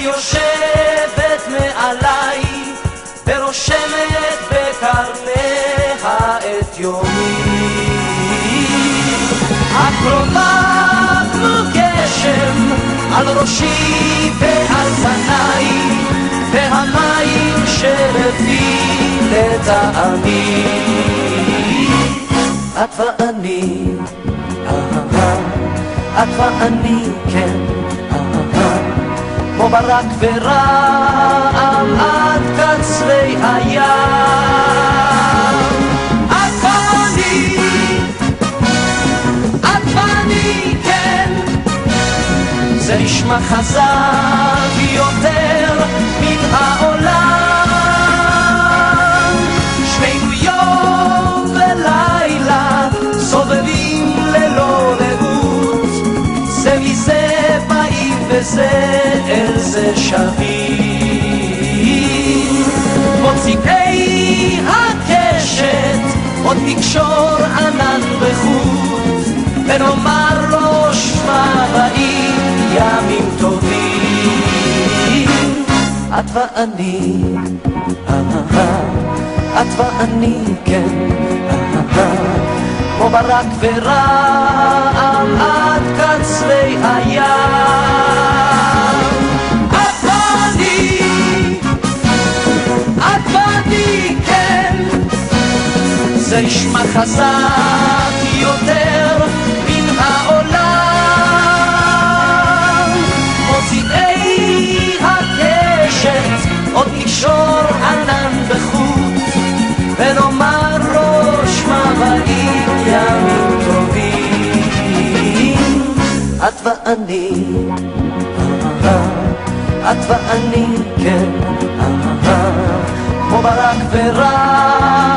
היושבת מעליי ורושמת בקרניה את יומי. הקרובה כמו גשם על ראשי ועל פניי, והמים שלפי לטעמי. את ואני, את ואני, כן, כמו ברק ורעם עד קצרי הים. את ואני, את ואני, כן, זה נשמע חזק יותר מן העולם. שנינו יום ולילה סובבים ללא ראות, זה מזה באים וזה אל זה שבים. מוציקי הקשת עוד נקשור ענן בחוט, ונאמר לו שמע באים ימים טובים. את ואני, את ואני, כן, כמו ברק ורעם עד קצרי הים. את ואני, את ואני, כן, זה נשמע חזק יותר מן העולם. מוציאי הקשת עוד נקשור ענן בחוט, ונאמר לו שמע באים ימים טובים. את ואני, את ואני, כן, כמו ברק ורעם